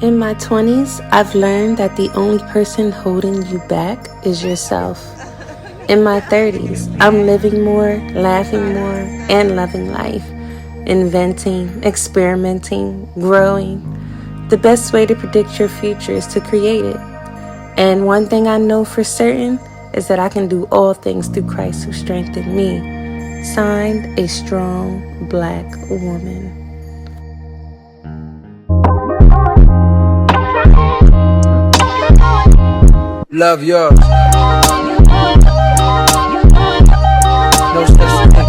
In my 20s, I've learned that the only person holding you back is yourself. In my 30s, I'm living more, laughing more, and loving life. Inventing, experimenting, growing. The best way to predict your future is to create it. And one thing I know for certain is that I can do all things through Christ who strengthened me. Signed, a strong black woman. Love yours. No such thing.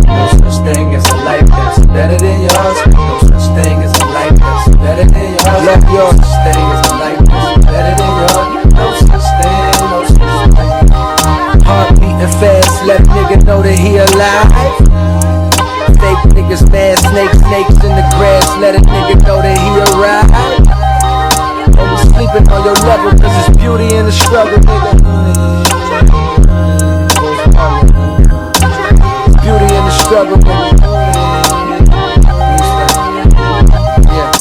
No such thing as a life that's better than yours. No such thing as a life that's better than yours. Love yours. No such thing as a life that's better than yours. No such thing. No such thing. Heart beating fast, let a nigga know that he alive. Fake niggas mad, snakes in the grass, let a nigga know that he arrived. Sleeping on your level, cause it's beauty in the struggle, nigga. It's beauty in the struggle, nigga. Yeah.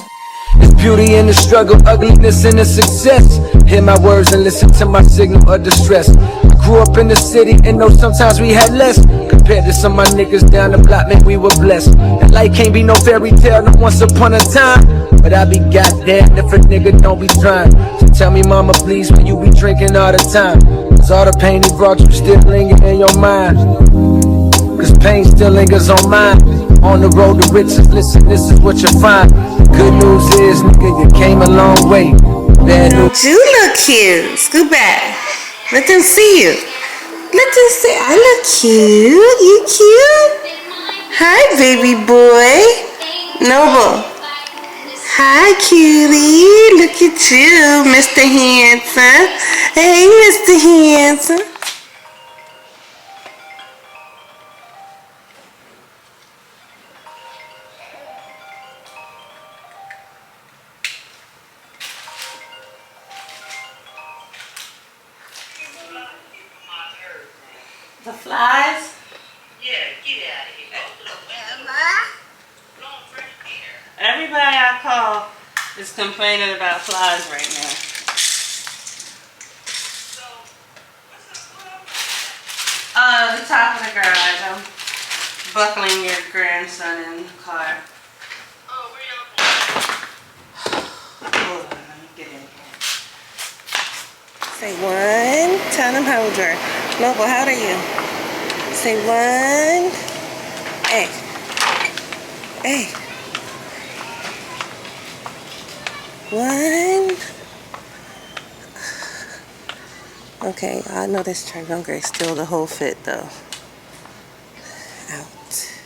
It's beauty in the struggle, ugliness in the success. Hear my words and listen to my signal of distress. I grew up in the city and know sometimes we had less. Compared to some of my niggas down the block, man, we were blessed. And life can't be no fairy tale, no once upon a time. But I be goddamn if a nigga don't be trying. So tell me, mama, please, when you be drinking all the time. Cause all the pain he brought you still linger in your mind. Cause pain still lingers on mine. On the road to riches, listen, this is what you find. Good news is, nigga, you came a long way. Bad news. You look cute. Scoot back. Let them see you. Let them see. I look cute. You cute? Hi, baby boy. Noble. Hi, cutie. Look at you, Mr. Handsome. Hey, Mr. Handsome. The flies? Yeah, get out of here. Everybody I call is complaining about flies right now. The top of the garage. I'm buckling your grandson in the car. Oh, where y'all going? Hold on, let me get in here. Say one. Tell them how old you are. Noble, how old are you? Say one. Hey. Hey. One. Okay, I know this triangle is still the whole fit though. Out.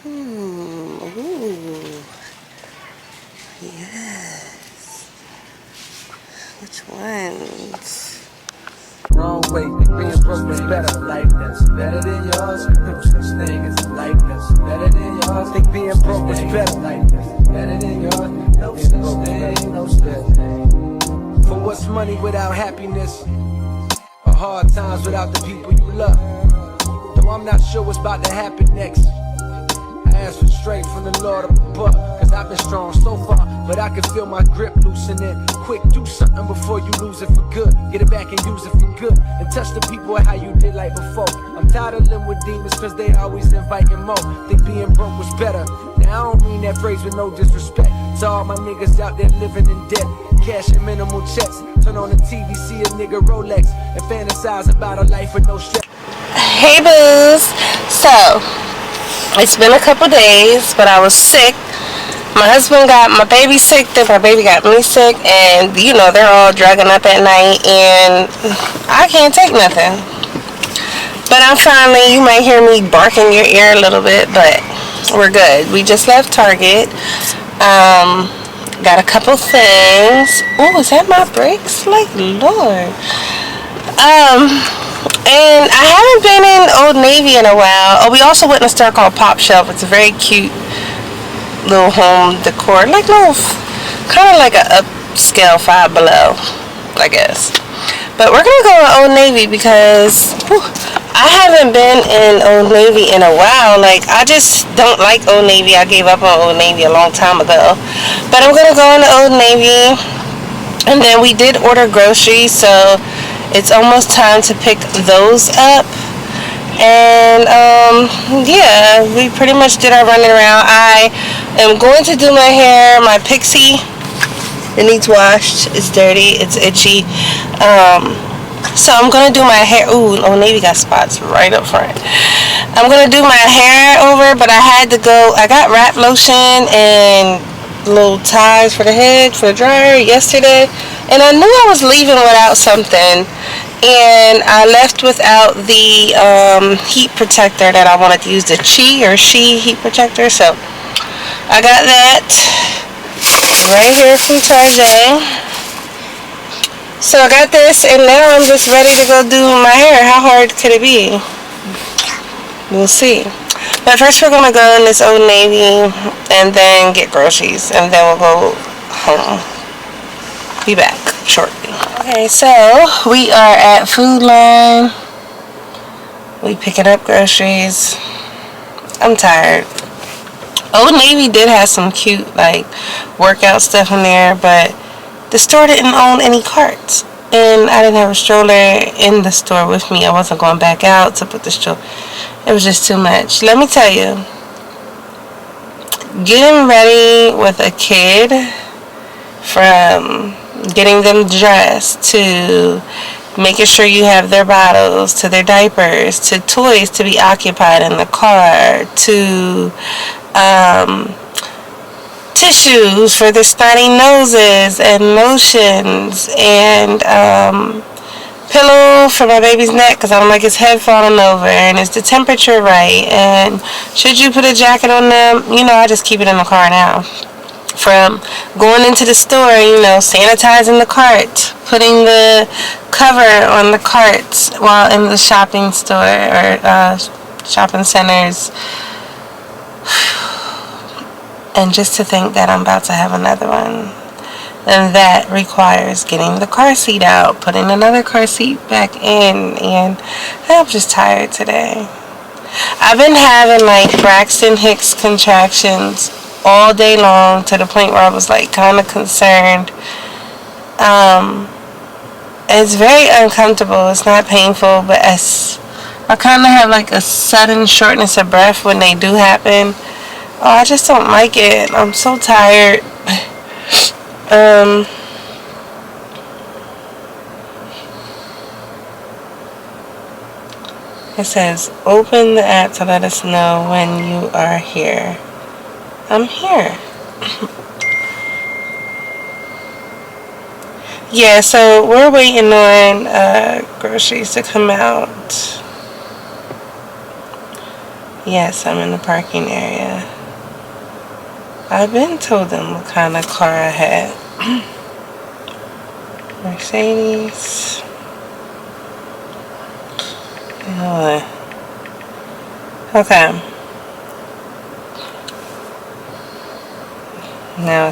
Ooh. Yes. Which ones? Wrong way, being broke is better. Life that's better than yours. No such thing as a life that's better than yours. Think being broke is better. Life that's better than yours. No such thing, no such thing. For what's money without happiness? Or hard times without the people you love? Though I'm not sure what's about to happen next. I ask for strength from the Lord above, cause I've been strong so far, but I can feel my grip loosening. Quick, do something before you lose it for good. Get it back and use it for good, and touch the people how you did like before. I'm tired of living with demons cause they always inviting more. Think being broke was better. Now I don't mean that phrase with no disrespect to all my niggas out there living in debt, cashing minimal checks. Turn on the TV, see a nigga Rolex, and fantasize about a life with no stress. Hey boos. So it's been a couple days, but I was sick. My husband got my baby sick, then my baby got me sick, and you know, they're all drugging up at night, and I can't take nothing. But I'm finally, you might hear me barking your ear a little bit, but we're good. We just left Target. Got a couple things. Oh, is that my brakes? Like, Lord. And I haven't been in Old Navy in a while. Oh, we also went in a store called Pop Shelf. It's a very cute little home decor, like little, kind of like a upscale Five Below, I guess. But we're gonna go to Old Navy because I haven't been in Old Navy in a while. Like, I just don't like Old Navy. I gave up on Old Navy a long time ago. But I'm going to go into Old Navy. And then we did order groceries, so it's almost time to pick those up. And yeah, we pretty much did our running around. I am going to do my hair, my Pixie. It needs washed. It's dirty. It's itchy. So I'm gonna do my hair. Ooh, Old Navy got spots right up front. I'm gonna do my hair over, but I had to go. I got wrap lotion and little ties for the head for the dryer yesterday, and I knew I was leaving without something, and I left without the heat protector that I wanted to use, the Chit or She heat protector. So I got that right here from Target. So I got this, and now I'm just ready to go do my hair. How hard could it be? We'll see. But first we're going to go in this Old Navy and then get groceries, and then we'll go home. Be back shortly. Okay, so we are at Food Line. We picking up groceries. I'm tired. Old Navy did have some cute like workout stuff in there, but the store didn't own any carts, and I didn't have a stroller in the store with me. I wasn't going back out to put the stroller. It was just too much. Let me tell you, getting ready with a kid, from getting them dressed to making sure you have their bottles, to their diapers, to toys to be occupied in the car, to tissues for their snotty noses and lotions, and pillow for my baby's neck because I don't like his head falling over, and is the temperature right, and should you put a jacket on them? You know, I just keep it in the car now. From going into the store, you know, sanitizing the cart, putting the cover on the carts while in the shopping store or shopping centers. And just to think that I'm about to have another one. And that requires getting the car seat out, putting another car seat back in, and I'm just tired today. I've been having like Braxton Hicks contractions all day long, to the point where I was like kind of concerned. It's very uncomfortable. It's not painful, but I kind of have like a sudden shortness of breath when they do happen. Oh, I just don't like it. I'm so tired. It says, open the app to let us know when you are here. I'm here. Yeah, so we're waiting on groceries to come out. Yes, I'm in the parking area. I've been told them what kind of car I had. Mercedes. Okay. Now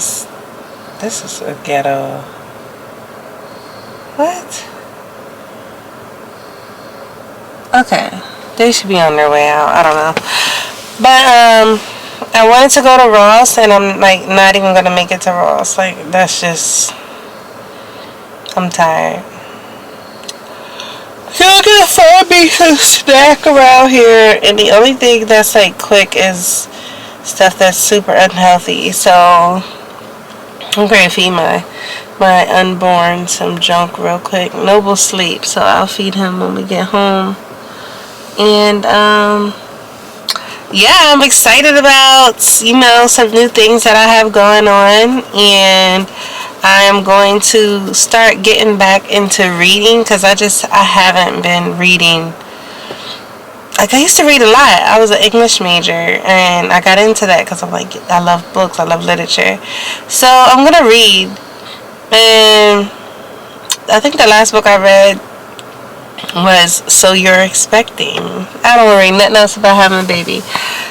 this is a ghetto. What? Okay. They should be on their way out. I don't know. But I wanted to go to Ross, and I'm like not even gonna make it to Ross. Like, that's just, I'm tired. Y'all can find me some snack around here, and the only thing that's like quick is stuff that's super unhealthy. So I'm gonna feed my unborn some junk real quick. Noble sleep, so I'll feed him when we get home. And yeah, I'm excited about, you know, some new things that I have going on, and I am going to start getting back into reading, because I haven't been reading. Like, I used to read a lot. I was an English major, and I got into that because I'm like, I love books, I love literature. So I'm gonna read, and I think the last book I read was So You're Expecting. I don't read nothing else about having a baby.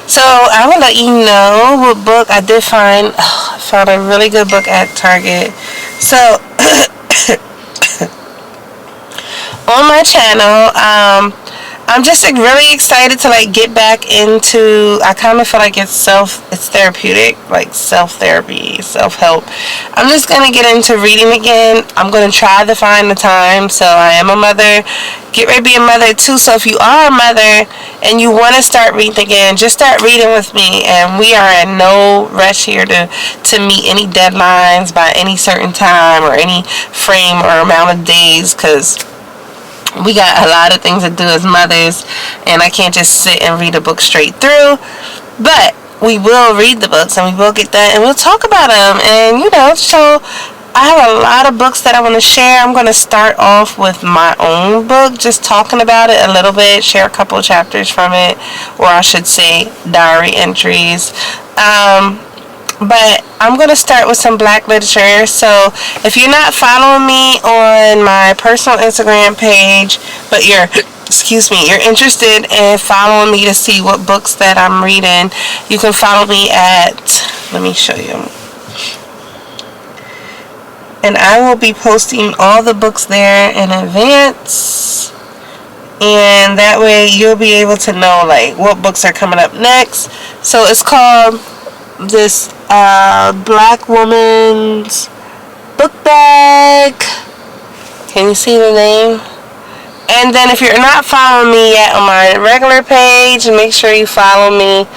So I will let you know what book I did find. I found a really good book at Target. So on my channel, I'm just like really excited to like get back into. I kind of feel like it's therapeutic, like self-therapy, self-help. I'm just gonna get into reading again. I'm gonna try to find the time. So I am a mother. Get ready to be a mother too. So if you are a mother and you want to start reading again, just start reading with me. And we are in no rush here to meet any deadlines by any certain time or any frame or amount of days, because we got a lot of things to do as mothers, and I can't just sit and read a book straight through. But we will read the books, and we will get that, and we'll talk about them. And so I have a lot of books that I want to share. I'm going to start off with my own book, just talking about it a little bit, share a couple of chapters from it, or I should say diary entries. But I'm going to start with some Black literature. So if you're not following me on my personal Instagram page, but you're interested in following me to see what books that I'm reading, you can follow me at, let me show you. And I will be posting all the books there in advance. And that way you'll be able to know like what books are coming up next. So it's called this Black Woman's Book Bag. Can you see the name? And then if you're not following me yet on my regular page, make sure you follow me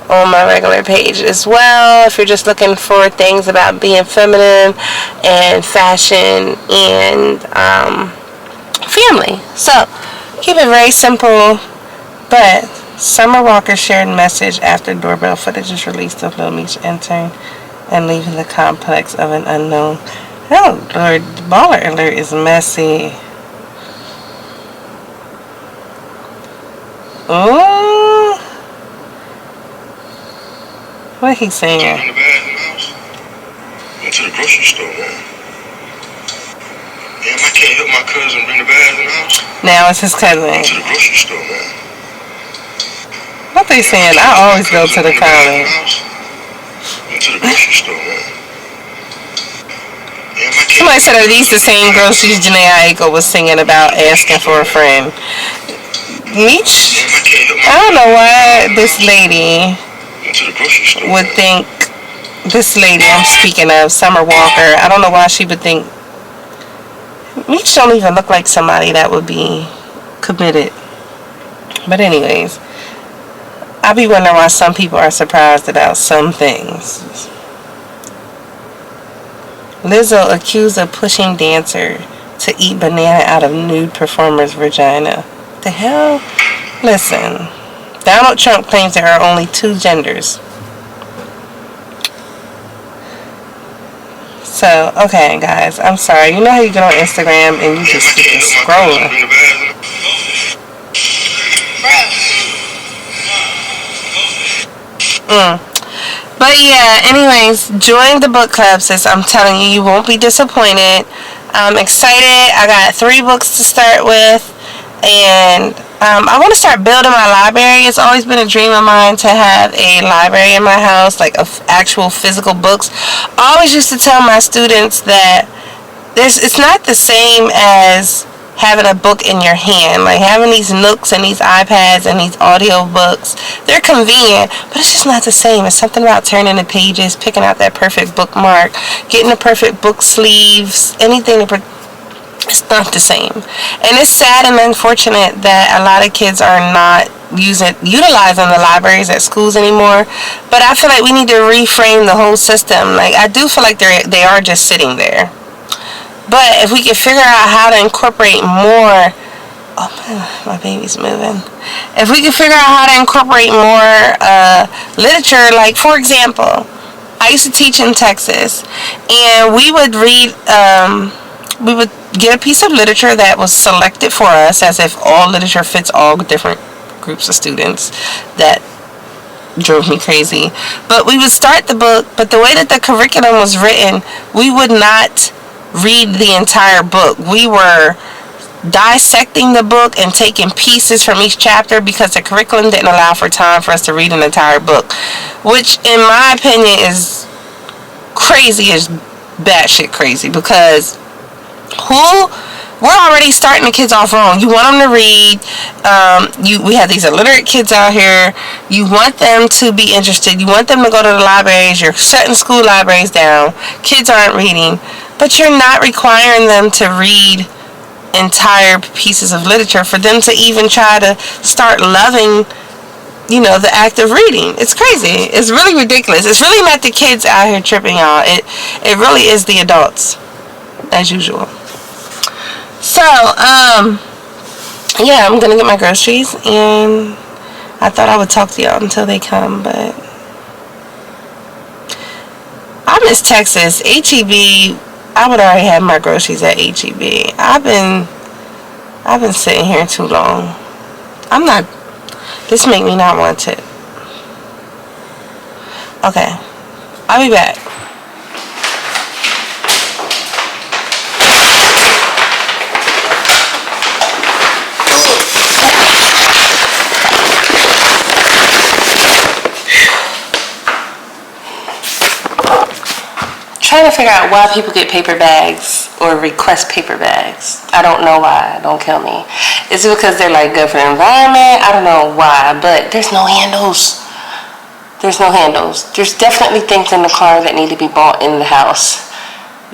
on my regular page as well, if you're just looking for things about being feminine and fashion and family. So keep it very simple. But Summer Walker shared message after doorbell footage is released of Lil Meech entering and leaving the complex of an unknown. Oh Lord, the baller alert is messy. Oh, what he saying? In the bag in the house. Went to the grocery store, man. Damn, I can't help my cousin bring the bag in the house. Now it's his cousin. Went to the grocery store, man. What they saying? I always go to the comments. Went to the grocery store, man. Damn, I can't. Somebody said, are these the same groceries Janae Aiko was singing about asking for a friend? Meech? I don't know why this lady would think, this lady I'm speaking of, Summer Walker, I don't know why she would think, Meech don't even look like somebody that would be committed. But anyways, I be wondering why some people are surprised about some things. Lizzo accused of pushing dancer to eat banana out of nude performer's vagina. The hell? Listen, Donald Trump claims there are only two genders. So, okay, guys, I'm sorry. You know how you get on Instagram and you just keep scrolling. But yeah, anyways, join the book club, sis. I'm telling you, you won't be disappointed. I'm excited. I got 3 books to start with. And I want to start building my library. It's always been a dream of mine to have a library in my house, like actual physical books. I always used to tell my students that it's not the same as having a book in your hand. Like having these Nooks and these iPads and these audio books, they're convenient, but it's just not the same. It's something about turning the pages, picking out that perfect bookmark, getting the perfect book sleeves, anything to it's not the same. And it's sad and unfortunate that a lot of kids are not utilizing the libraries at schools anymore. But I feel like we need to reframe the whole system. Like I do feel like they are just sitting there. But if we can figure out how to incorporate more, oh my baby's moving. If we can figure out how to incorporate more literature, like for example, I used to teach in Texas, and we would read. We would get a piece of literature that was selected for us, as if all literature fits all different groups of students. That drove me crazy. But we would start the book, but the way that the curriculum was written, we would not read the entire book. We were dissecting the book and taking pieces from each chapter because the curriculum didn't allow for time for us to read an entire book, which in my opinion is crazy, is batshit crazy, because who we're already starting the kids off wrong. You want them to read. We have these illiterate kids out here. You want them to be interested. You want them to go to the libraries. You're shutting school libraries down. Kids aren't reading. But you're not requiring them to read entire pieces of literature for them to even try to start loving, the act of reading. It's crazy. It's really ridiculous. It's really not the kids out here tripping, y'all. It really is the adults, as usual. So, yeah, I'm gonna get my groceries, and I thought I would talk to y'all until they come, but I miss Texas. HEB, I would already have my groceries at HEB. I've been sitting here too long. This make me not want it. Okay, I'll be back. Trying to figure out why people get paper bags or request paper bags. I don't know why. Don't kill me. Is it because they're like good for the environment? I don't know why, but there's no handles. There's no handles. There's definitely things in the car that need to be bought in the house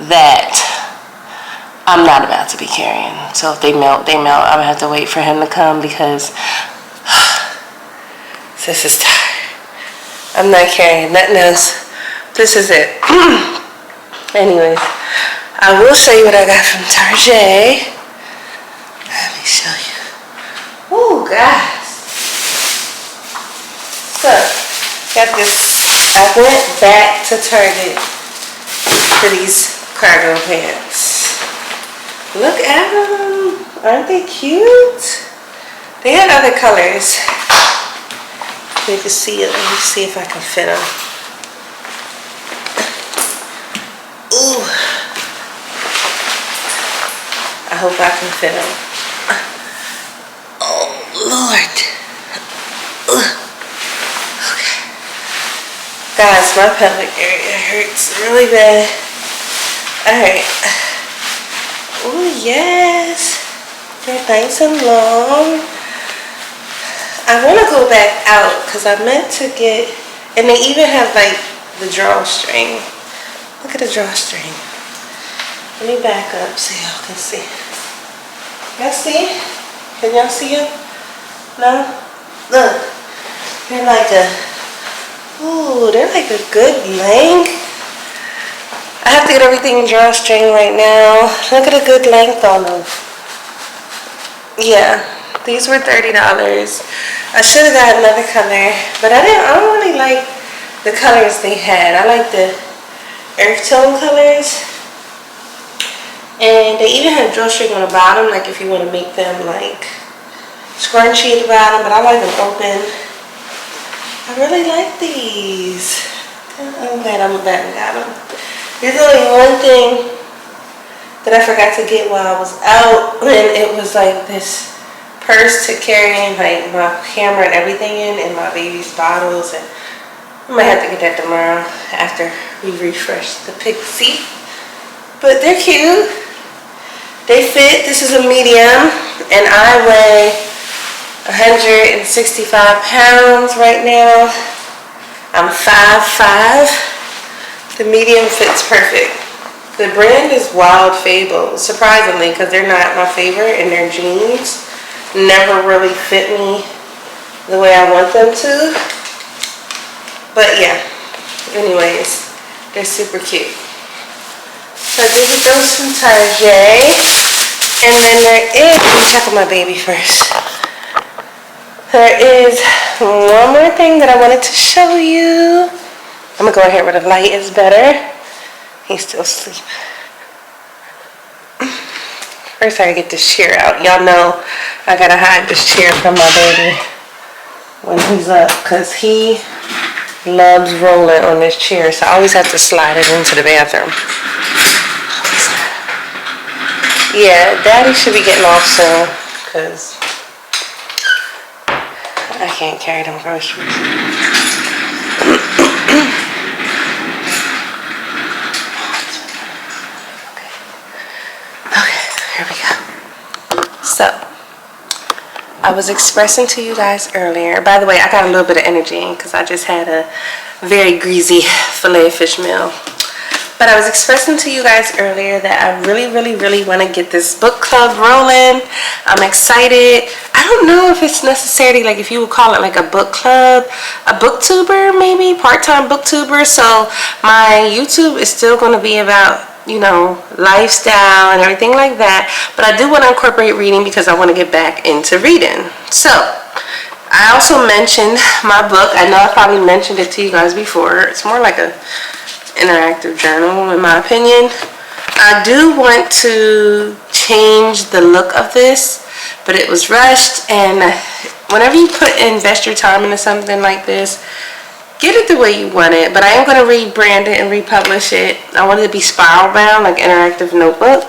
that I'm not about to be carrying. So if they melt, they melt. I'm gonna have to wait for him to come because this is tired. I'm not carrying nothing else. This is it. Anyways, I will show you what I got from Target. Let me show you. Ooh, guys. So, got this. I went back to Target for these cargo pants. Look at them. Aren't they cute? They had other colors. You can see it. Let me see if I can fit them. Ooh. I hope I can fit them. Oh, Lord. Okay. Guys, my pelvic area hurts really bad. Alright. Ooh, yes. They're nice and long. I want to go back out because I meant to get, and they even have like the drawstring. Look at the drawstring. Let me back up so y'all can see. Y'all see? Can y'all see it? No? Look. They're like a good length. I have to get everything in drawstring right now. Look at a good length on them. Yeah. These were $30. I should have got another color, but I don't really like the colors they had. I like the earth tone colors, and they even have drawstring on the bottom, like if you want to make them like scrunchy at the bottom, but I like them open. I really like these. I'm glad I got them. There's only one thing that I forgot to get while I was out, and it was like this purse to carry in like my camera and everything in, and my baby's bottles, and I might have to get that tomorrow after we refresh the Pixie. But they're cute. They fit. This is a medium, and I weigh 165 pounds right now. I'm 5'5". The medium fits perfect. The brand is Wild Fable, surprisingly, because they're not my favorite, and their jeans never really fit me the way I want them to. But yeah, anyways, they're super cute. So I did get those from Target. And then there is, let me check on my baby first. There is one more thing that I wanted to show you. I'm gonna go in here where the light is better. He's still asleep. First I gotta get this chair out. Y'all know I gotta hide this chair from my baby when he's up, because he loves rolling on this chair, so I always have to slide it into the bathroom. Yeah, Daddy should be getting off soon, because I can't carry them groceries. Okay, here we go. I was expressing to you guys earlier. By the way, I got a little bit of energy in because I just had a very greasy filet of fish meal. But I was expressing to you guys earlier that I really want to get this book club rolling. I'm excited. I don't know if it's necessarily, like, if you would call it like a book club, a booktuber maybe, part-time booktuber. So my YouTube is still going to be about, you know, lifestyle and everything like that. But I do want to incorporate reading because I want to get back into reading. So I also mentioned my book. I know I probably mentioned it to you guys before. It's more like a interactive journal in my opinion. I do want to change the look of this, but it was rushed, and whenever you invest your time into something like this, get it the way you want it. But I am going to rebrand it and republish it. I want it to be spiral bound, like interactive notebook,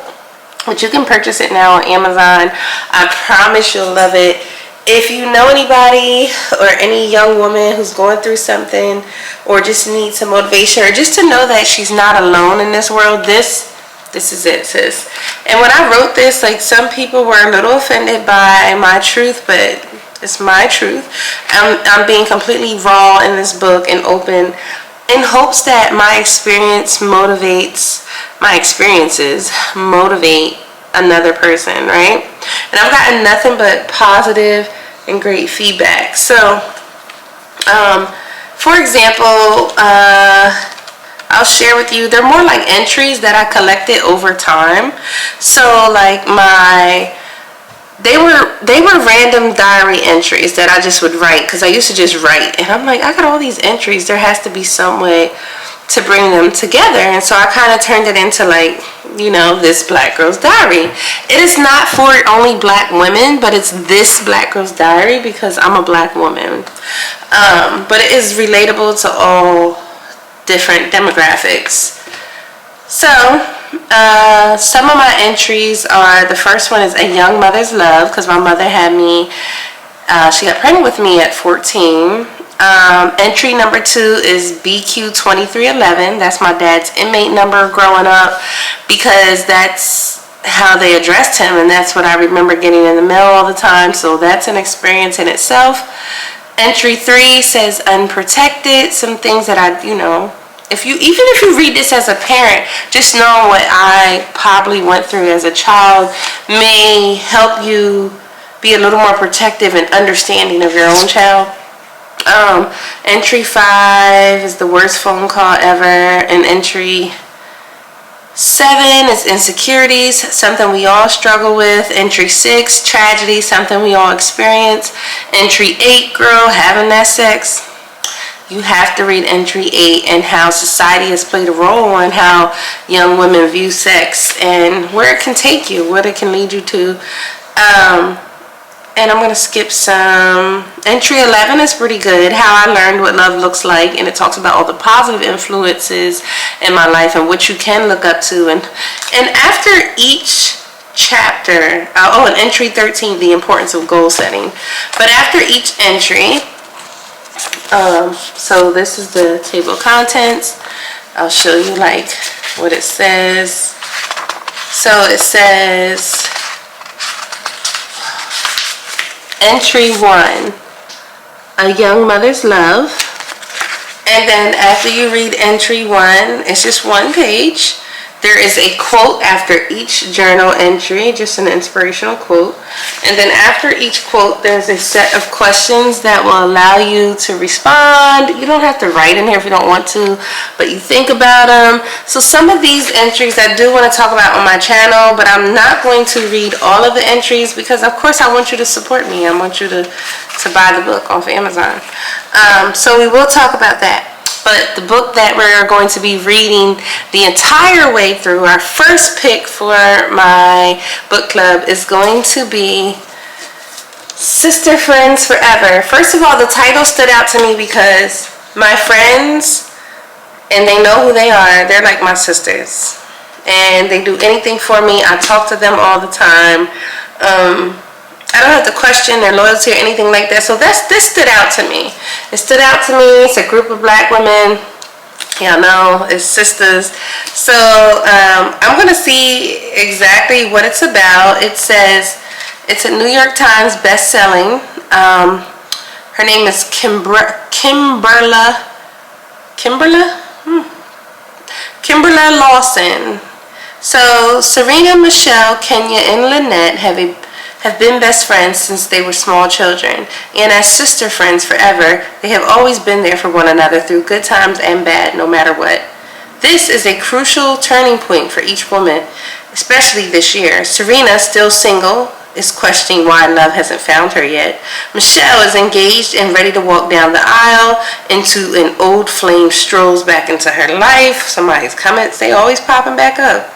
but you can purchase it now on Amazon. I promise you'll love it. If you know anybody or any young woman who's going through something or just needs some motivation or just to know that she's not alone in this world, this is it, sis. And when I wrote this, like, some people were a little offended by my truth, but it's my truth. I'm being completely raw in this book and open in hopes that my experiences motivate another person, right? And I've gotten nothing but positive and great feedback. So for example, I'll share with you, they're more like entries that I collected over time. So like they were random diary entries that I just would write, because I used to just write, and I'm like, I got all these entries, there has to be some way to bring them together. And so I kind of turned it into, like, you know, this Black Girl's Diary. It is not for only Black women, but it's this Black Girl's Diary because I'm a Black woman. But it is relatable to all different demographics. So some of my entries are, the first one is A Young Mother's Love, because my mother had me, she got pregnant with me at 14. Entry number 2 is BQ2311. That's my dad's inmate number growing up, because that's how they addressed him, and that's what I remember getting in the mail all the time. So that's an experience in itself. Entry 3 says Unprotected. Some things that I, you know, even if you read this as a parent, just know what I probably went through as a child may help you be a little more protective and understanding of your own child. Entry 5 is The Worst Phone Call Ever, and entry 7 is Insecurities, something we all struggle with. Entry 6, Tragedy, something we all experience. Entry 8, Girl, Having That Sex. You have to read entry 8 and how society has played a role in how young women view sex and where it can take you, what it can lead you to. And I'm going to skip some. Entry 11 is pretty good, How I Learned What Love Looks Like, and it talks about all the positive influences in my life and what you can look up to. And after each chapter, and entry 13, The Importance of Goal Setting. But after each entry, so this is the table of contents. I'll show you like what it says. So it says, Entry 1, A Young Mother's Love. And then after you read entry 1, it's just one page. There is a quote after each journal entry, just an inspirational quote. And then after each quote, there's a set of questions that will allow you to respond. You don't have to write in here if you don't want to, but you think about them. So some of these entries I do want to talk about on my channel, but I'm not going to read all of the entries because, of course, I want you to support me. I want you to buy the book off Amazon. So we will talk about that. But the book that we're going to be reading the entire way through, our first pick for my book club, is going to be Sister Friends Forever. First of all, the title stood out to me because my friends, and they know who they are, they're like my sisters. And they do anything for me. I talk to them all the time. I don't have to question their loyalty or anything like that. So this stood out to me. It stood out to me. It's a group of Black women. Y'all know, it's sisters. So I'm going to see exactly what it's about. It says, It's a New York Times best-selling. Her name is Kimberla Lawson. So Serena, Michelle, Kenya, and Lynette have been best friends since they were small children, and as sister friends forever. They have always been there for one another through good times and bad, no matter what. This is a crucial turning point for each woman, especially this year. Serena, still single, is questioning why love hasn't found her yet. Michelle is engaged and ready to walk down the aisle into an old flame strolls back into her life. Somebody's comments, they always popping back up.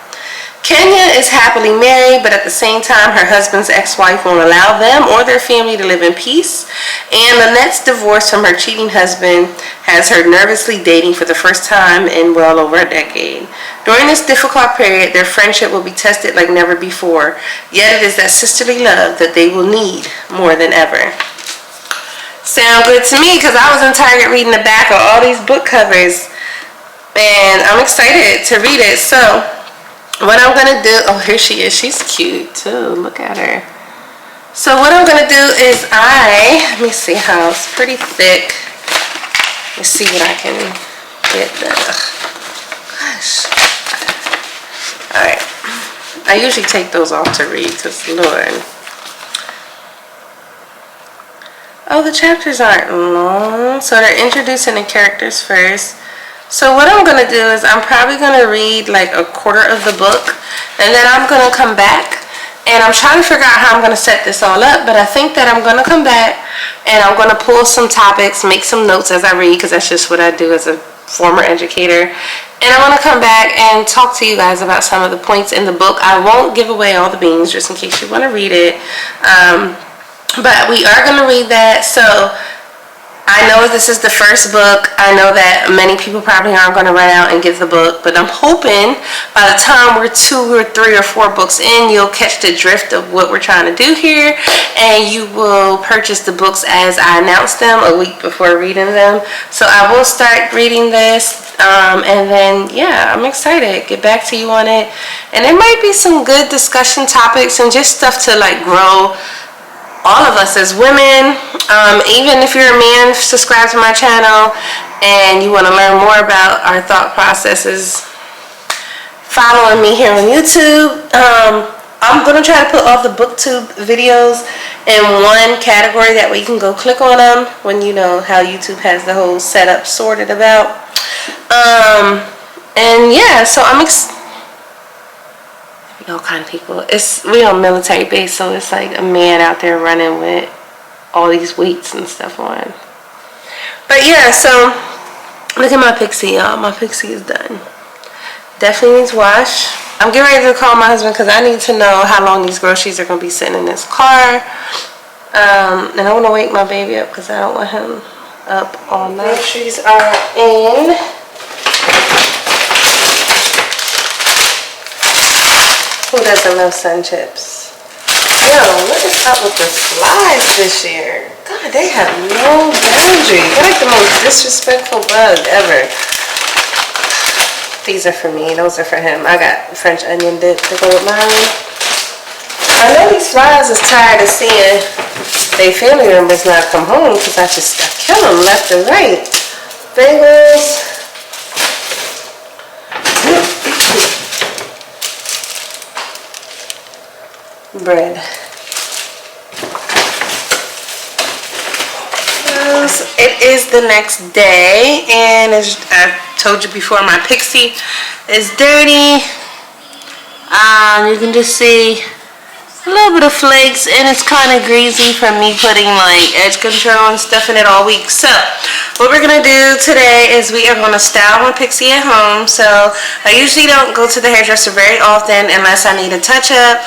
Kenya is happily married, but at the same time, her husband's ex-wife won't allow them or their family to live in peace. And Lynette's divorce from her cheating husband has her nervously dating for the first time in well over a decade. During this difficult period, their friendship will be tested like never before. Yet it is that sisterly love that they will need more than ever. Sound good to me, because I was in Target reading the back of all these book covers, and I'm excited to read it. So what I'm gonna do, oh, here she is. She's cute too. Look at her. So what I'm gonna do is let me see how it's pretty thick. Let's see what I can get done. Gosh. All right. I usually take those off to read, cause Lord. Oh, the chapters aren't long, so they're introducing the characters first. So what I'm going to do is I'm probably going to read like a quarter of the book, and then I'm going to come back, and I'm trying to figure out how I'm going to set this all up, but I think that I'm going to come back and I'm going to pull some topics, make some notes as I read, because that's just what I do as a former educator. And I'm going to come back and talk to you guys about some of the points in the book. I won't give away all the beans just in case you want to read it, but we are going to read that. So I know this is the first book. I know that many people probably aren't going to run out and get the book, but I'm hoping by the time we're 2 or 3 or 4 books in, you'll catch the drift of what we're trying to do here, and you will purchase the books as I announce them a week before reading them. So I will start reading this, and then, yeah, I'm excited. Get back to you on it. And there might be some good discussion topics and just stuff to like grow all of us as women. Even if you're a man, subscribe to my channel and you want to learn more about our thought processes, following me here on YouTube. I'm going to try to put all the booktube videos in one category, that way you can go click on them when you know how YouTube has the whole setup sorted about. And yeah, so I'm all kind of people. We on military base, so it's like a man out there running with all these weights and stuff on. But yeah, so look at my Pixie, y'all. My Pixie is done. Definitely needs wash. I'm getting ready to call my husband because I need to know how long these groceries are going to be sitting in this car. And I want to wake my baby up because I don't want him up all night. Groceries are in. Who doesn't love sun chips? Yo, what is up with the flies this year? God, they have no boundary. They're like the most disrespectful bug ever. These are for me, those are for him. I got French onion dip to go with mine. I know these flies is tired of seeing their family members not come home because I kill them left and right. Bagels. Bread. It is the next day, and as I told you before, my Pixie is dirty. You can just see a little bit of flakes, and it's kind of greasy from me putting like edge control and stuff in it all week. So what we're gonna do today is we are gonna style my Pixie at home. So I usually don't go to the hairdresser very often unless I need a touch up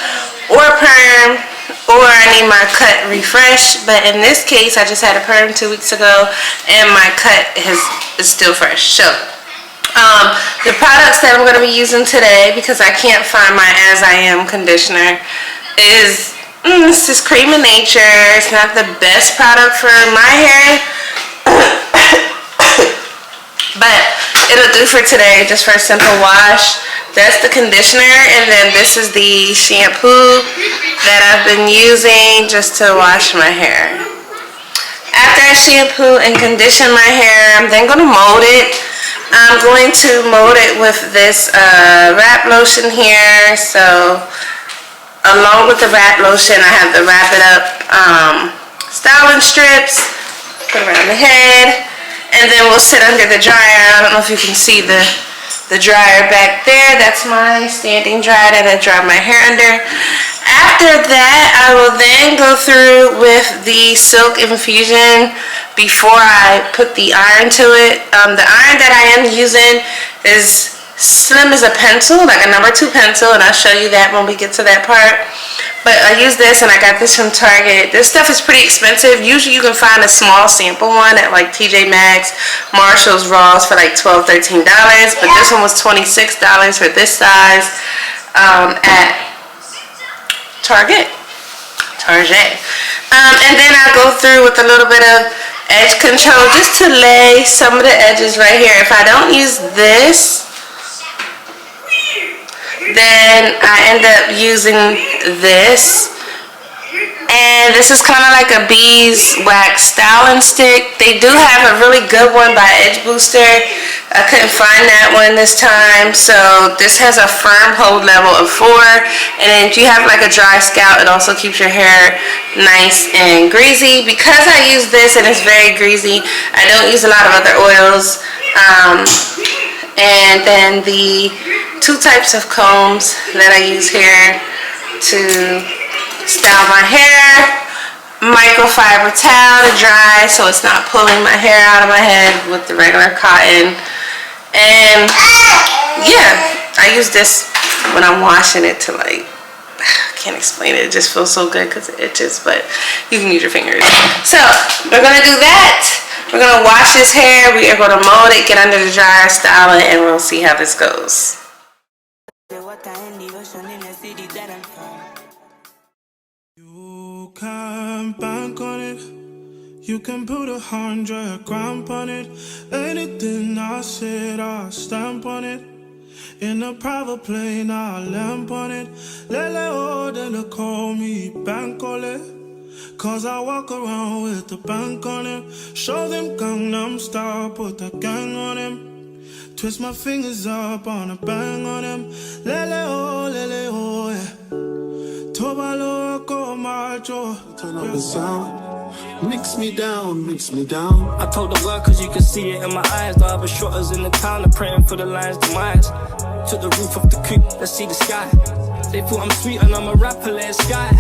or a perm, or I need my cut refreshed. But in this case, I just had a perm 2 weeks ago, and my cut is still fresh. So the products that I'm going to be using today, because I can't find my As I Am conditioner, is this is Cream of Nature. It's not the best product for my hair, but it'll do for today, just for a simple wash. That's the conditioner, and then this is the shampoo that I've been using just to wash my hair. After I shampoo and condition my hair, I'm then going to mold it. I'm going to mold it with this wrap lotion here. So along with the wrap lotion, I have the Wrap It Up styling strips, put around the head, and then we'll sit under the dryer. I don't know if you can see the dryer back there. That's my standing dryer that I dry my hair under. After that, I will then go through with the Silk Infusion before I put the iron to it. The iron that I am using is slim as a pencil, like a number 2 pencil, and I'll show you that when we get to that part. But I use this, and I got this from Target. This stuff is pretty expensive. Usually you can find a small sample one at like TJ Maxx, Marshall's, Ross for like $12, $13. But this one was $26 for this size at Target. And then I go through with a little bit of edge control just to lay some of the edges right here. If I don't use this, then I end up using this, and this is kind of like a beeswax styling stick. They do have a really good one by Edge Booster. I couldn't find that one this time, so this has a firm hold level of 4, and then if you have like a dry scalp, it also keeps your hair nice and greasy. Because I use this and it's very greasy, I don't use a lot of other oils. And then the 2 types of combs that I use here to style my hair. Microfiber towel to dry so it's not pulling my hair out of my head with the regular cotton. And yeah, I use this when I'm washing it to like, I can't explain it, it just feels so good because it itches, but you can use your fingers. So we're gonna do that. We're gonna wash this hair, we are gonna mold it, get under the dryer, style it, and we'll see how this goes. You can bank on it, you can put 100 grand on it. Anything I said, I stamp on it. In a private plane, I lamp on it. Lele oh, they call me bank on it. Cause I walk around with the bank on him. Show them Gangnam Style, put the gang on him. Twist my fingers up on a bang on him. Lele oh, yeah. Tobalo go macho. Turn up the sound. Mix me down, mix me down. I told the world cause you can see it in my eyes. The other shotters in the town are praying for the lion's demise. To the roof of the coupe, let's see the sky. They thought I'm sweet and I'm a rapper, let it sky.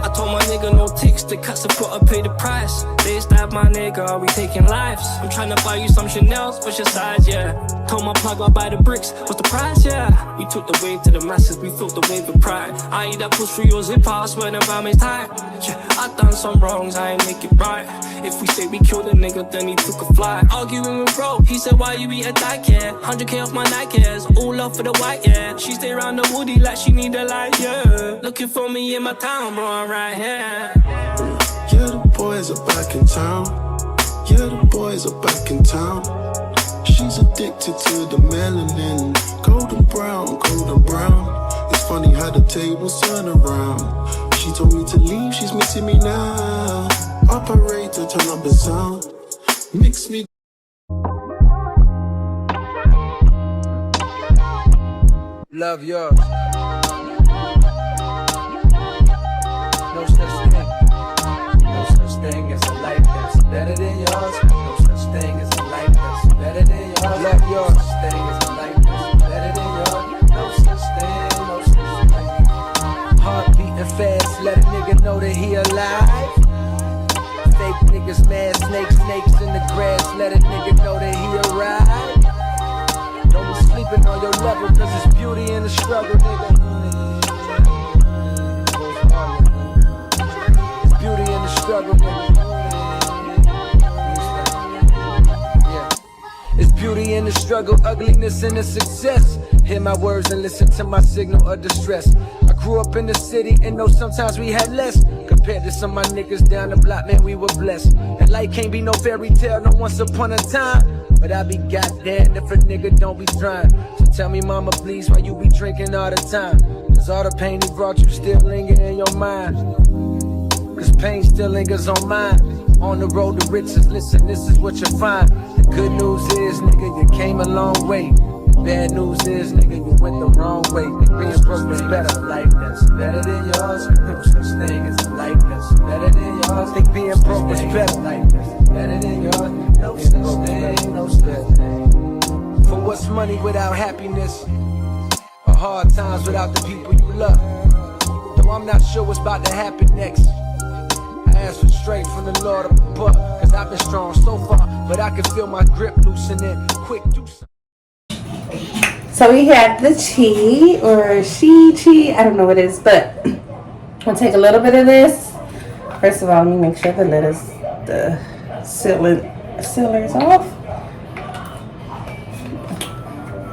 I told my nigga no ticks, the cuts have gotta pay the price. They stab my nigga, we taking lives. I'm trying to buy you some Chanel's, what's your size, yeah. Told my plug I'll buy the bricks, what's the price, yeah. We took the wave to the masses, we felt the wave of pride. I eat that push through your zip, I swear the bomb is tight. Yeah, I done some wrongs, I ain't make it right. If we say we killed a nigga, then he took a flight. Arguing with bro, he said why you eat a dyke, yeah. 100k off my Nikes, all love for the white, yeah. She stay around the woody like she need a light, yeah. Looking for me in my town, bro, I'm right here. Yeah, the boys are back in town. Yeah, the boys are back in town. She's addicted to the melanin. Golden brown, golden brown. It's funny how the tables turn around. She told me to leave, she's missing me now. Operator, turn up the sound. Mix me. Love yours. No such thing. No such thing as a life that's better than yours. No such thing as a life that's better than yours. Love yours. No such thing as a life that's better than yours. No such thing, no such thing. Heart beating fast, let a nigga know that he alive. Fake niggas mad, snakes in the grass, let a nigga know that he arrived. Don't be sleeping on your level, cause it's beauty in the struggle, nigga. It's beauty in the struggle, nigga. Yeah. It's beauty in the struggle, ugliness in the success. Hear my words and listen to my signal of distress. I grew up in the city and know sometimes we had less. Compared to some of my niggas down the block, man, we were blessed. And life can't be no fairy tale, no once upon a time. But I be goddamn if a nigga don't be trying. So tell me, mama, please, why you be drinking all the time? Cause all the pain he brought you still linger in your mind. Cause pain still lingers on mine. On the road to riches, listen, this is what you find. The good news is, nigga, you came a long way. The bad news is, nigga, you went the wrong way. Being broke was better, life that's better than yours. No such thing as a life that's better than yours. Think being broke was better, life that's better than yours. No such thing, no such thing. For what's money without happiness? Or hard times without the people you love? Though I'm not sure what's about to happen next. I ask for strength from the Lord up above. Cause I've been strong so far, but I can feel my grip loosening. Quick, do something. So we have the Chit, or Chit, I don't know what it is, but I'll take a little bit of this. First of all, let me make sure the lid is, the sealer is off.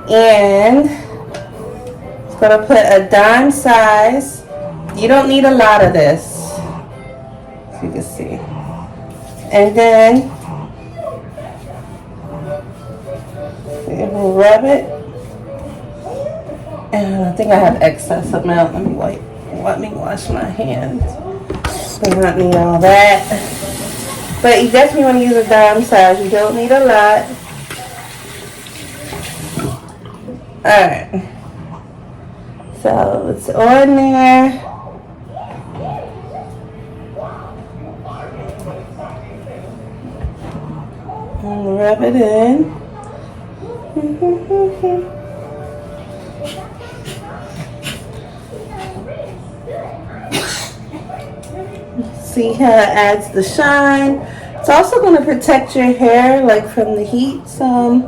And it's gonna put a dime size. You don't need a lot of this, as you can see. And then we'll rub it. And I think I have excess amount. Let me wash my hands. Do not need all that. But you definitely want to use a dime size. You don't need a lot. Alright. So it's on there. And rub it in. See how it adds the shine. It's also going to protect your hair, like, from the heat some.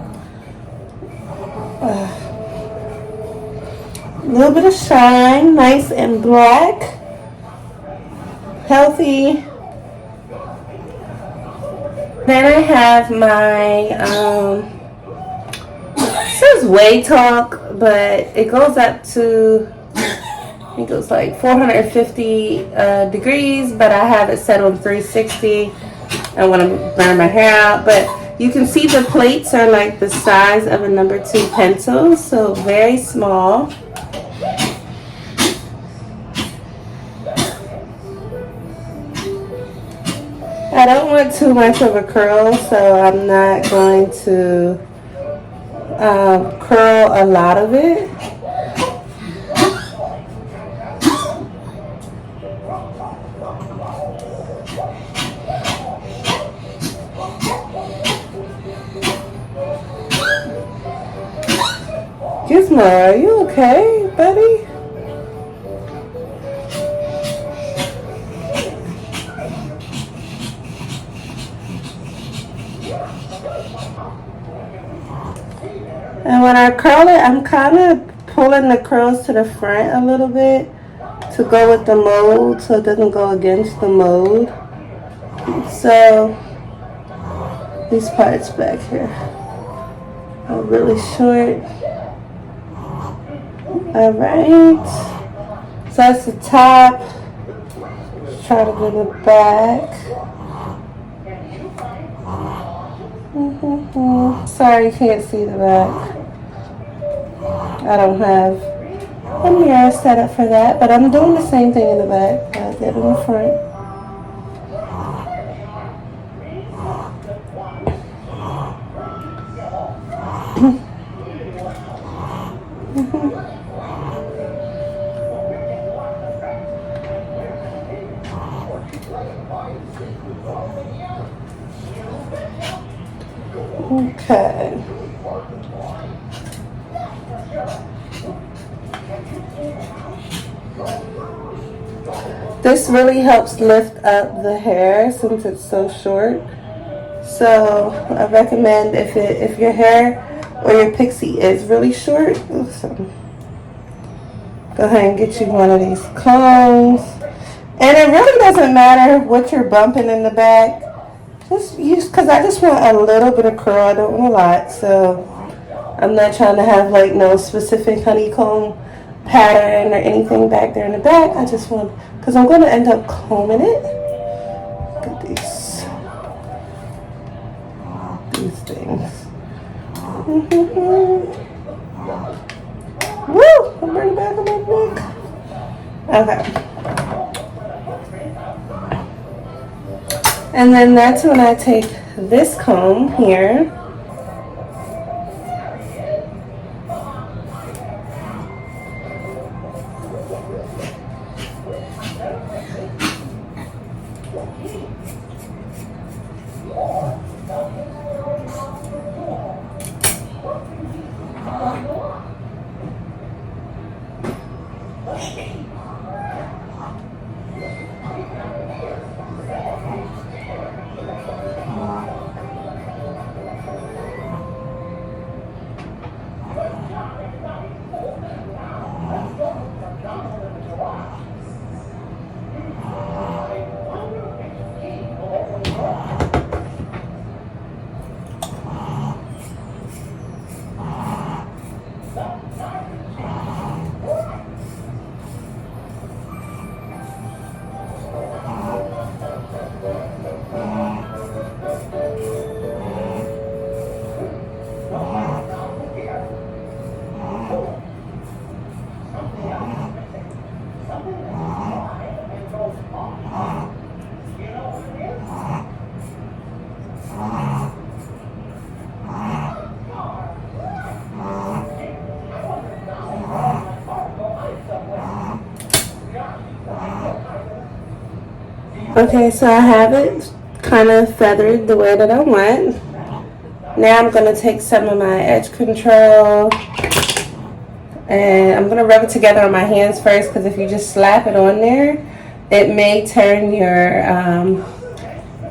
A little bit of shine, nice and black, healthy. Then I have my it says Way Talk, but it goes up to, I think it was like 450 degrees, but I have it set on 360. I want to burn my hair out, but you can see the plates are like the size of a number 2 pencil, so very small. I don't want too much of a curl, so I'm not going to curl a lot of it. Gizmo, are you okay, buddy? And when I curl it, I'm kind of pulling the curls to the front a little bit to go with the mold, so it doesn't go against the mold. So these parts back here are really short. All right, so that's the top. Let's try to do the back. Sorry, you can't see the back. I don't have a mirror set up for that, but I'm doing the same thing in the back that I did in the front. Okay. This really helps lift up the hair since it's so short. So I recommend if your hair or your pixie is really short, so go ahead and get you one of these combs. And it really doesn't matter what you're bumping in the back. Just use, because I just want a little bit of curl. I don't want a lot, so I'm not trying to have like no specific honeycomb pattern or anything back there in the back. I just want, because I'm going to end up combing it. Look at these things. Woo! I'm bringing back on my neck. Okay. And then that's when I take this comb here. Okay, so I have it kind of feathered the way that I want. Now I'm going to take some of my edge control and I'm going to rub it together on my hands first, because if you just slap it on there, it may turn your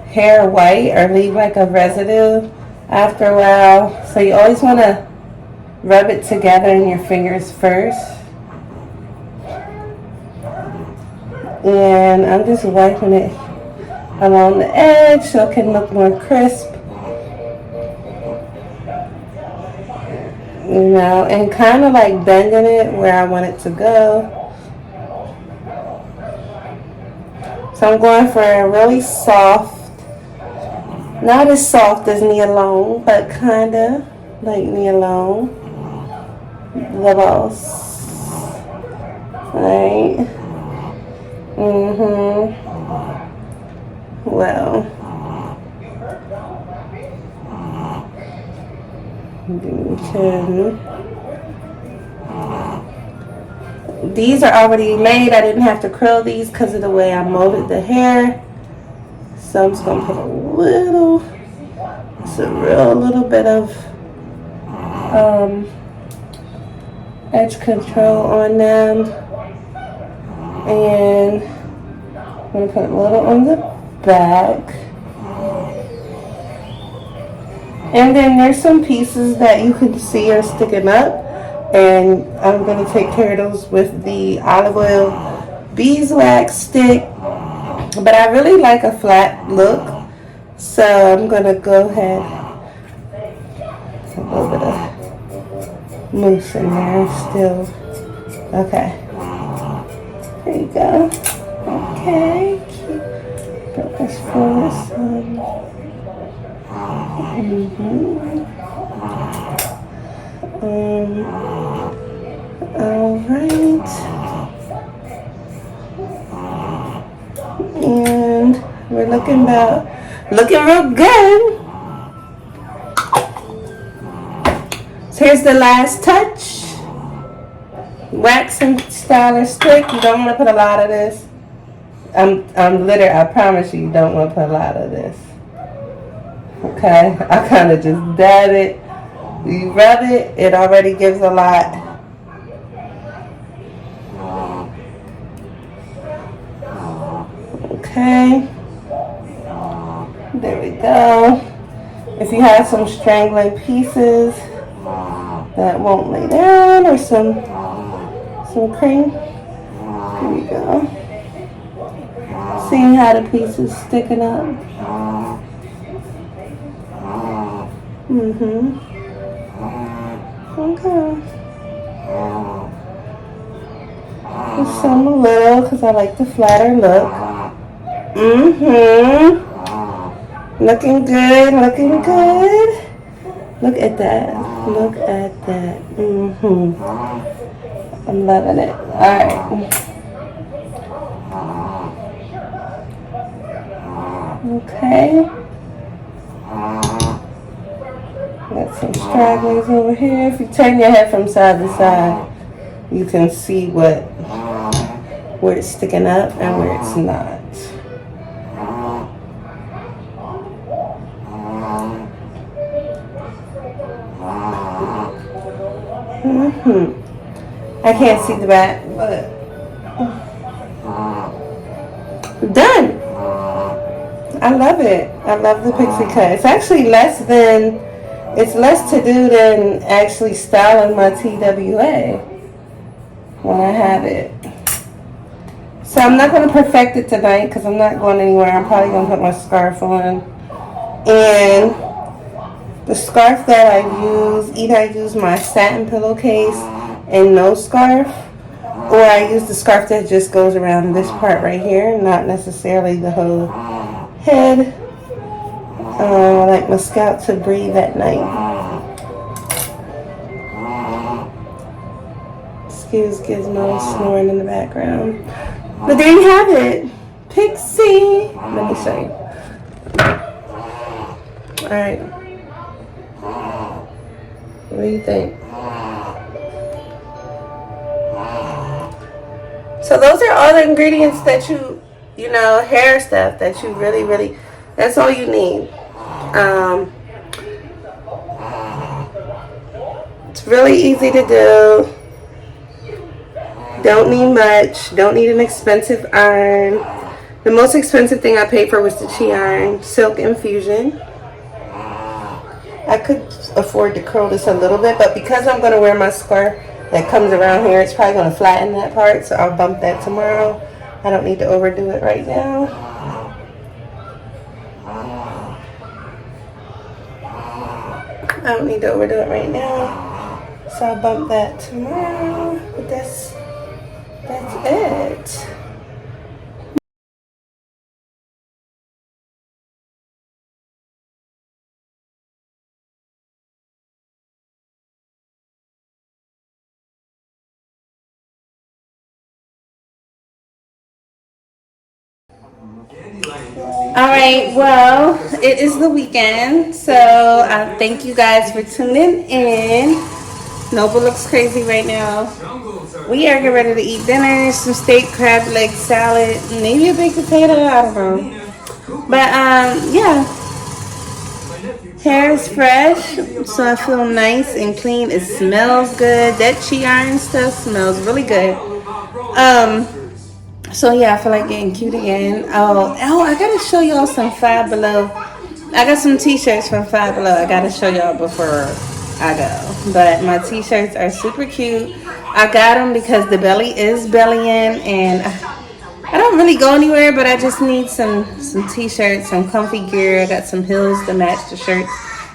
hair white or leave like a residue after a while. So you always want to rub it together in your fingers first. And I'm just wiping it along the edge so it can look more crisp. You know, and kind of like bending it where I want it to go. So I'm going for a really soft, not as soft as Nia Long, but kind of like Nia Long. The boss. Right? Well, these are already made. I didn't have to curl these because of the way I molded the hair. So I'm just going to put a little bit of edge control on them. And I'm going to put a little on the back. And then there's some pieces that you can see are sticking up. And I'm going to take care of those with the olive oil beeswax stick. But I really like a flat look. So I'm going to go ahead. There's a little bit of mousse in there still. Okay. There you go. Okay. Put this for this one. Alright. And we're looking real good. So here's the last touch. Wax and styler stick. You don't want to put a lot of this. I promise you don't want to put a lot of this. Okay, I kind of just dab it. You rub it, it already gives a lot. Okay, there we go. If you have some strangling pieces that won't lay down, or some cream, here we go. See how the piece is sticking up? Okay. Some a little because I like the flatter look. Mm-hmm. Looking good, looking good. Look at that. Look at that. Mm-hmm. I'm loving it. Alright. Okay. Got some stragglers over here. If you turn your head from side to side, you can see where it's sticking up and where it's not. I can't see the back, but done. I love it. I love the pixie cut. It's actually it's less to do than actually styling my TWA when I have it. So I'm not going to perfect it tonight because I'm not going anywhere. I'm probably going to put my scarf on. And the scarf that I use, either I use my satin pillowcase and no scarf, or I use the scarf that just goes around this part right here, not necessarily the whole head. I like my scalp to breathe at night. Excuse Gizmo snoring in the background. But there you have it. Pixie. Let me show you. Alright. What do you think? So those are all the ingredients that you know, hair stuff that you really, that's all you need. It's really easy to do. Don't need much. Don't need an expensive iron. The most expensive thing I paid for was the Chi iron, silk infusion. I could afford to curl this a little bit, but because I'm going to wear my scarf that comes around here, it's probably going to flatten that part, so I'll bump that tomorrow. I don't need to overdo it right now. So I'll bump that tomorrow. But that's it. Alright, well, it is the weekend, so thank you guys for tuning in. Nova looks crazy right now. We are getting ready to eat dinner, some steak, crab leg salad, maybe a baked potato, I don't know. But yeah, hair is fresh, so I feel nice and clean. It smells good. That Chi iron stuff smells really good. So yeah, I feel like getting cute again. Oh, I gotta show y'all some Five Below. I got some t-shirts from Five Below. I gotta show y'all before I go. But my t-shirts are super cute. I got them because the belly is bellying, and I don't really go anywhere, but I just need some t-shirts, some comfy gear. I got some heels to match the shirts,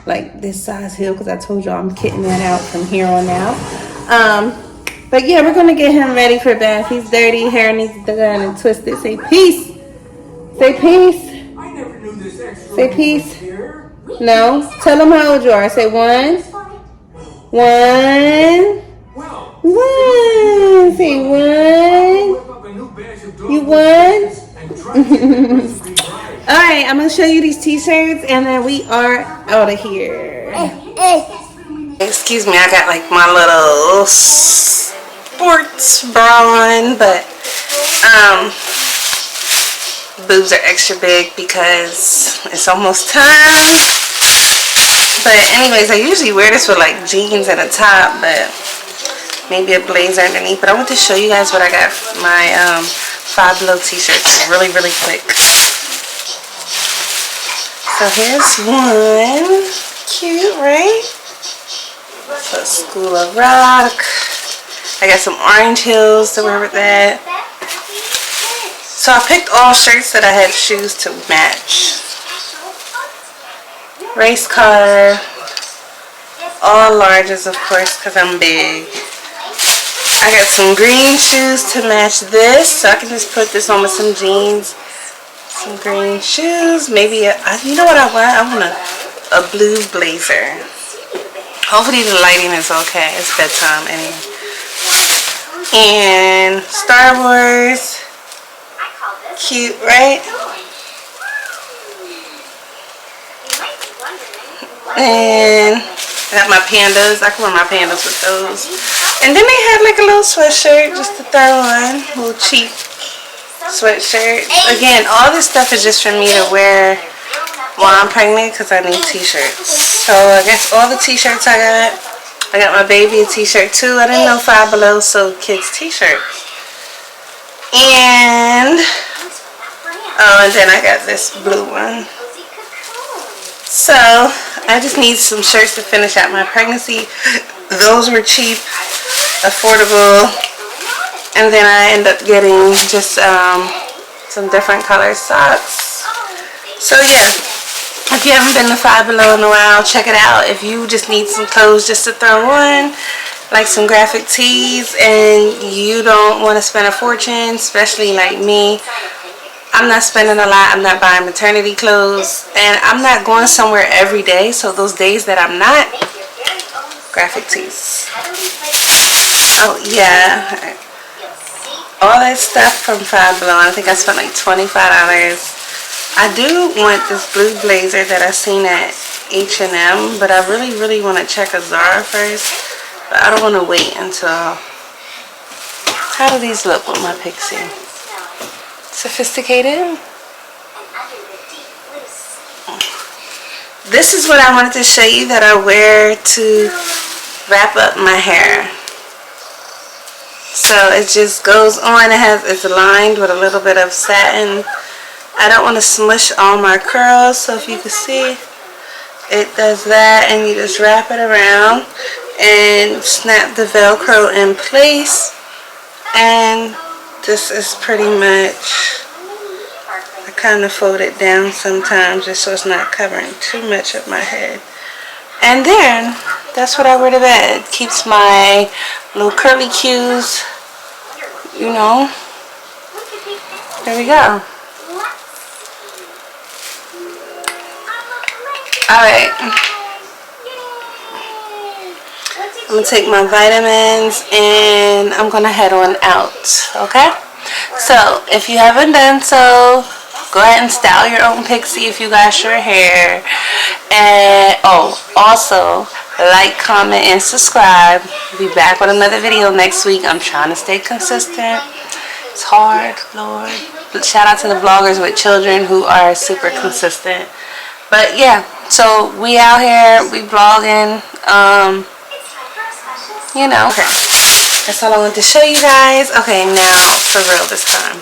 like this size heel, because I told y'all I'm kitting that out from here on out. But yeah, we're gonna get him ready for bath. He's dirty, hair needs done and twisted. Say peace. Say peace. Say peace. No. Tell him how old you are. Say 1. 1. 1. Say 1. You won? Alright, I'm gonna show you these t-shirts and then we are out of here. Excuse me, I got like my little sports bra on, but boobs are extra big because it's almost time. But anyways, I usually wear this with like jeans and a top, but maybe a blazer underneath. But I want to show you guys what I got for my Five Below t-shirts really quick. So here's one. Cute, right? So School of Rock. I got some orange heels to wear with that. So I picked all shirts that I had shoes to match. Race car. All larges, of course, because I'm big. I got some green shoes to match this, so I can just put this on with some jeans. Some green shoes. Maybe, you know what I want? I want a blue blazer. Hopefully the lighting is okay. It's bedtime anyway. And Star Wars. Cute, right? And I got my pandas. I can wear my pandas with those. And then they had like a little sweatshirt just to throw on. A little cheap sweatshirt. Again, all this stuff is just for me to wear while I'm pregnant because I need t-shirts. So I guess all the t-shirts I got my baby a t-shirt too. I didn't know Five Below sold kids t-shirts. And and then I got this blue one. So I just need some shirts to finish out my pregnancy. Those were cheap, affordable, and then I end up getting just some different color socks. So yeah, if you haven't been to Five Below in a while, check it out. If you just need some clothes just to throw on, like some graphic tees, and you don't want to spend a fortune, especially like me, I'm not spending a lot. I'm not buying maternity clothes, and I'm not going somewhere every day. So those days that I'm not, graphic tees. Oh yeah, all that stuff from Five Below. I think I spent like $25. I do want this blue blazer that I seen at H&M, but I really want to check a Zara first. But I don't want to wait until. How do these look with my Pixie? Sophisticated. This is what I wanted to show you that I wear to wrap up my hair. So it just goes on. It's lined with a little bit of satin. I don't want to smush all my curls, so if you can see, it does that, and you just wrap it around and snap the Velcro in place. And this is pretty much, I kind of fold it down sometimes just so it's not covering too much of my head. And then, that's what I wear to bed. Keeps my little curly cues, you know. There we go. Alright. I'm going to take my vitamins and I'm going to head on out. Okay? So, if you haven't done so, go ahead and style your own Pixie if you got short hair. And, also, like, comment, and subscribe. Be back with another video next week. I'm trying to stay consistent. It's hard, Lord. Shout out to the vloggers with children who are super consistent. But yeah, so we out here, we vlogging, you know. Okay, that's all I wanted to show you guys. Okay, now for real this time.